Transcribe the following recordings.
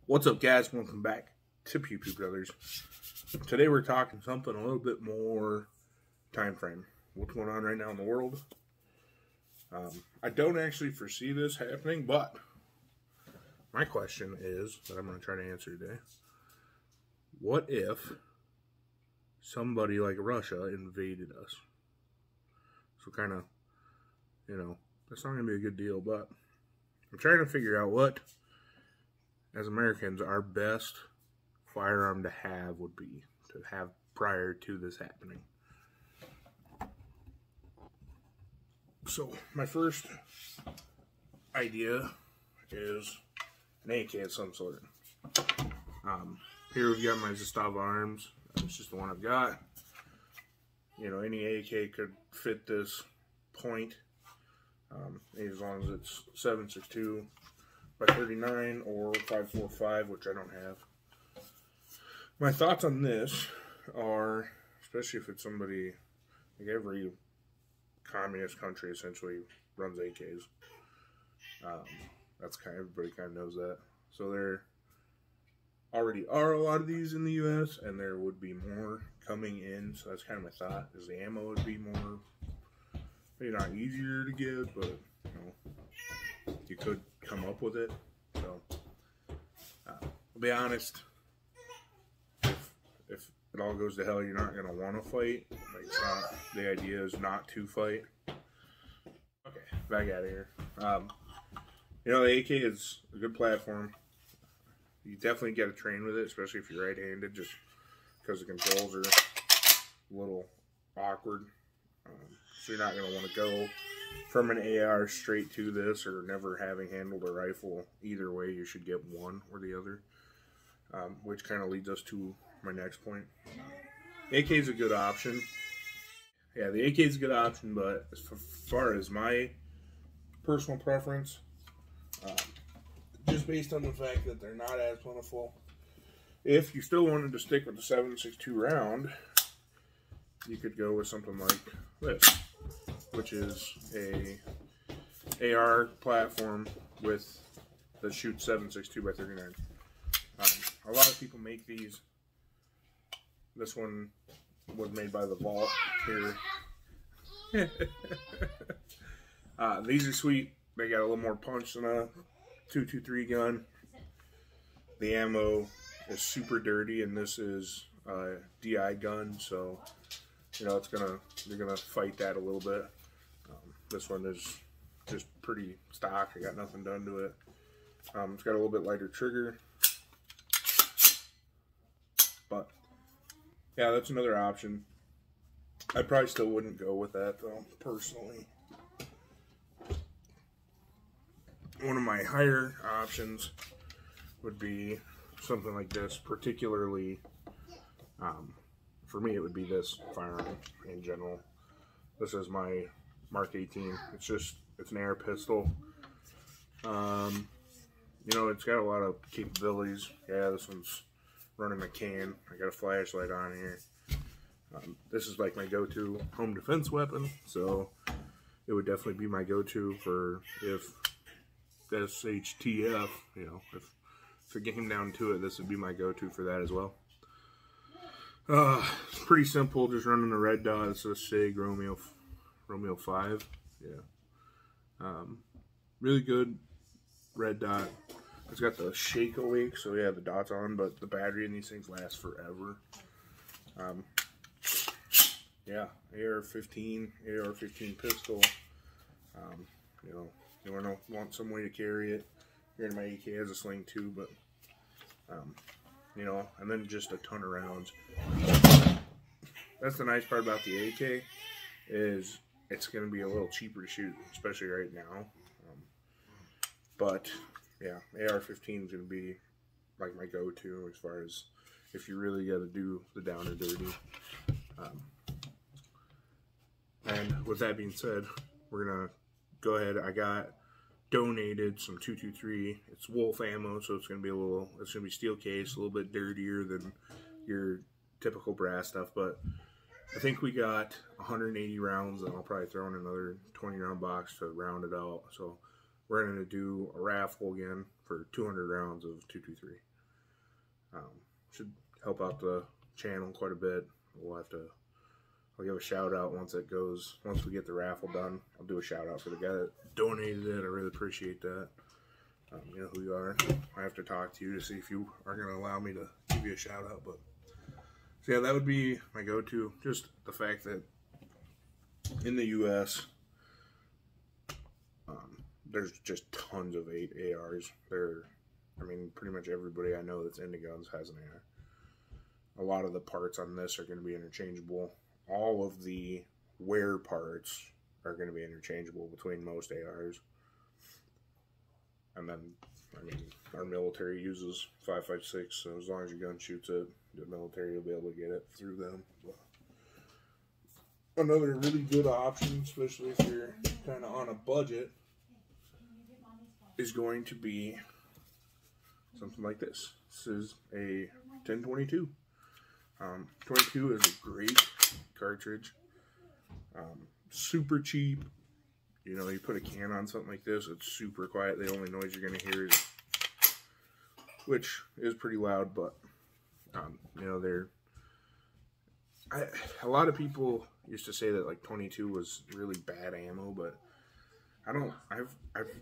What's up, guys? Welcome back to Pew Pew Brothers. Today we're talking something a little bit more time frame. What's going on right now in the world? I don't actually foresee this happening, but my question is, that I'm going to try to answer today, what if somebody like Russia invaded us? So kind of, that's not going to be a good deal, but I'm trying to figure out what, as Americans, our best firearm to have would be, to have prior to this happening. So, my first idea is an AK of some sort. Here we've got my shtf arms. It's just the one I've got. Any AK could fit this point, as long as it's 7.62 by 39 or 5.45, which I don't have. My thoughts on this are, especially if it's somebody, like every communist country essentially runs AKs. Everybody kind of knows that. So there already are a lot of these in the U.S., and there would be more coming in. So that's kind of my thought, is the ammo would be more, maybe not easier to get, but you could come up with it. So I'll be honest, if it all goes to hell, you're not going to want to fight. Like, it's not, the idea is not to fight. Okay, back out of here. The AK is a good platform. You definitely got to train with it, especially if you're right-handed, just because the controls are a little awkward. So you're not going to want to go from an AR straight to this, or never having handled a rifle. Either way, you should get one or the other, which kind of leads us to my next point. AK is a good option. Yeah, the AK is a good option, but as far as my personal preference, just based on the fact that they're not as plentiful, if you still wanted to stick with the 7.62 round, you could go with something like this, which is a AR platform with that shoots 7.62 by 39. A lot of people make these. This one was made by the Vault here. These are sweet. They got a little more punch than a 223 gun. The ammo is super dirty, and this is a DI gun, so you're gonna fight that a little bit. This one is just pretty stock. I got nothing done to it. It's got a little bit lighter trigger, but yeah, that's another option. I probably still wouldn't go with that, though, personally. One of my higher options would be something like this, particularly, for me, it would be this firearm in general. This is my Mark 18. It's an air pistol. It's got a lot of capabilities. Yeah, this one's running a can. I got a flashlight on here. This is like my go-to home defense weapon, so it would definitely be my go-to for if shtf, if it came down to it, this would be my go-to for that as well. It's pretty simple, just running the red dot. It's a SIG Romeo 5. Yeah. Really good red dot. It's got the shake awake, so yeah, the dot's on, but the battery in these things lasts forever. Yeah, AR-15 pistol. You want some way to carry it. Here in my AK has a sling too, but and then just a ton of rounds. That's the nice part about the AK, is it's going to be a little cheaper to shoot, especially right now. But yeah, AR-15 is going to be like my go-to as far as if you really got to do the down and dirty. And with that being said, we're going to go ahead. I got donated some 223. It's Wolf ammo, so it's going to be steel case, a little bit dirtier than your typical brass stuff, but I think we got 180 rounds, and I'll probably throw in another 20 round box to round it out. So we're going to do a raffle again for 200 rounds of 223. Should help out the channel quite a bit. I'll give a shout out once we get the raffle done. I'll do a shout out for the guy that donated it. I really appreciate that. You know who you are. I have to talk to you to see if you are going to allow me to give you a shout out. But so yeah, that would be my go-to. Just the fact that in the U.S., there's just tons of ARs. I mean, pretty much everybody I know that's into guns has an AR. A lot of the parts on this are going to be interchangeable. All of the wear parts are going to be interchangeable between most ARs. And then, I mean, our military uses 5.56, so as long as your gun shoots it, the military will be able to get it through them. But another really good option, especially if you're kind of on a budget, is going to be something like this. This is a 1022. 22 is a great cartridge. Super cheap. You know, you put a can on something like this, it's super quiet. The only noise you're going to hear is, which is pretty loud, but, you know, a lot of people used to say that, like, 22 was really bad ammo, but I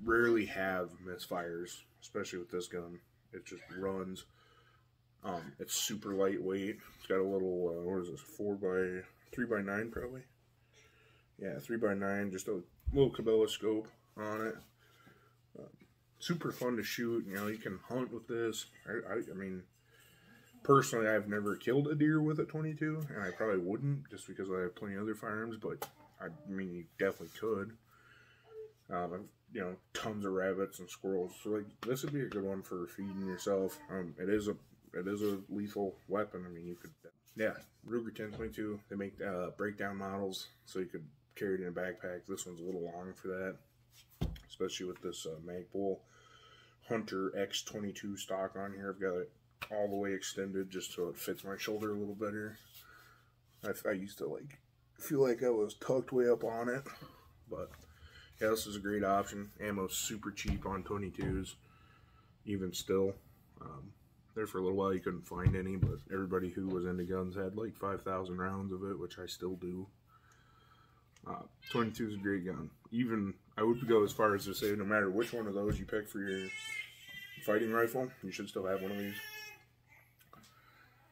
rarely have misfires, especially with this gun. It just runs. It's super lightweight. It's got a little, what is this, 3x9 probably? Yeah, 3x9, just a little Cabela scope on it. Super fun to shoot. You know, you can hunt with this. I mean, personally, I've never killed a deer with a 22, and I probably wouldn't, just because I have plenty of other firearms, but, I mean, you definitely could. You know, tons of rabbits and squirrels. So, like, this would be a good one for feeding yourself. It is a lethal weapon. I mean, you could, yeah, Ruger 1022. They make breakdown models, so you could carry it in a backpack. This one's a little long for that, especially with this Magpul Hunter X22 stock on here. I've got it all the way extended just so it fits my shoulder a little better. I used to like feel like I was tucked way up on it, but yeah, this is a great option. Ammo's super cheap on 22s, even still. There for a little while you couldn't find any, but everybody who was into guns had like 5,000 rounds of it, which I still do. 22 is a great gun. Even, I would go as far as to say, no matter which one of those you pick for your fighting rifle, you should still have one of these.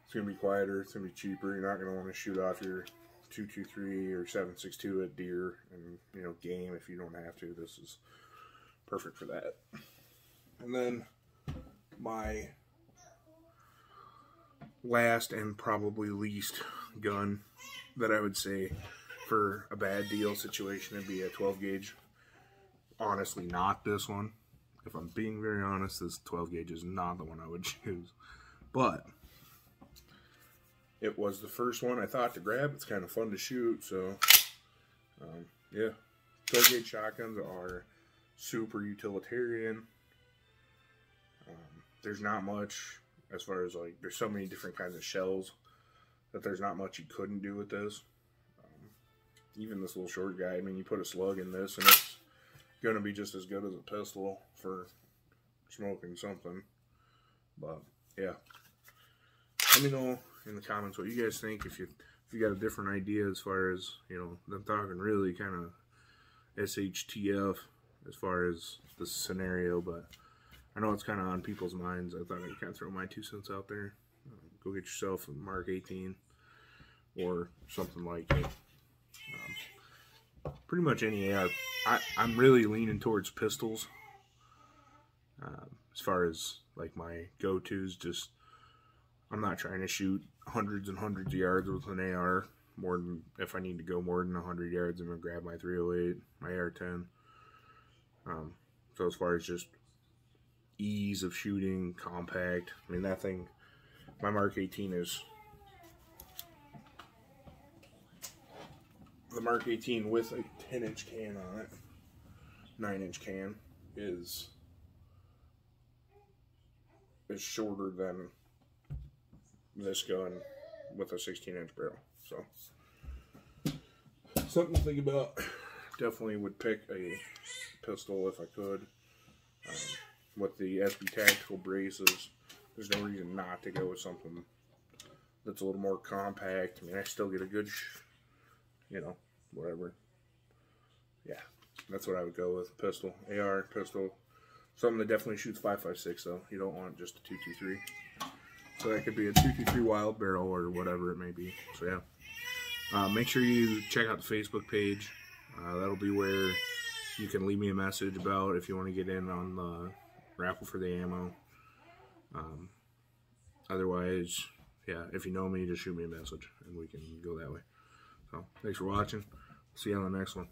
It's going to be quieter, it's going to be cheaper. You're not going to want to shoot off your 223 or 7.62 at deer and, you know, game if you don't have to. This is perfect for that. And then my last and probably least gun that I would say for a bad deal situation would be a 12 gauge. Honestly, not this one. If I'm being very honest, this 12 gauge is not the one I would choose. But it was the first one I thought to grab. It's kind of fun to shoot, so yeah. 12 gauge shotguns are super utilitarian. There's not much as far as, like, there's so many different kinds of shells that there's not much you couldn't do with this. Even this little short guy, I mean, you put a slug in this and it's going to be just as good as a pistol for smoking something. But yeah, let me know in the comments what you guys think. If you got a different idea as far as, you know, I'm talking really kind of SHTF as far as the scenario, but I know it's kind of on people's minds. I thought I'd kind of throw my 2 cents out there. Go get yourself a Mark 18 or something like it. Pretty much any AR. I'm really leaning towards pistols. As far as like my go-tos, just I'm not trying to shoot hundreds and hundreds of yards with an AR. More than, if I need to go more than 100 yards, I'm gonna grab my 308, my AR-10. So as far as just ease of shooting, compact, I mean, that thing, my Mark 18 is, the Mark 18 with a 10-inch can on it, 9-inch can, is shorter than this gun with a 16-inch barrel. So, something to think about. Definitely would pick a pistol if I could. With the SB Tactical braces, there's no reason not to go with something that's a little more compact. I mean, I still get a good, you know, whatever. Yeah, that's what I would go with. Pistol, AR, pistol. Something that definitely shoots 5.56 though. You don't want just a 2.23. So that could be a 2.23 wild barrel or whatever it may be. So yeah, make sure you check out the Facebook page. That'll be where you can leave me a message about if you want to get in on the raffle for the ammo. Otherwise, yeah, if you know me, just shoot me a message and we can go that way. So thanks for watching. See you on the next one.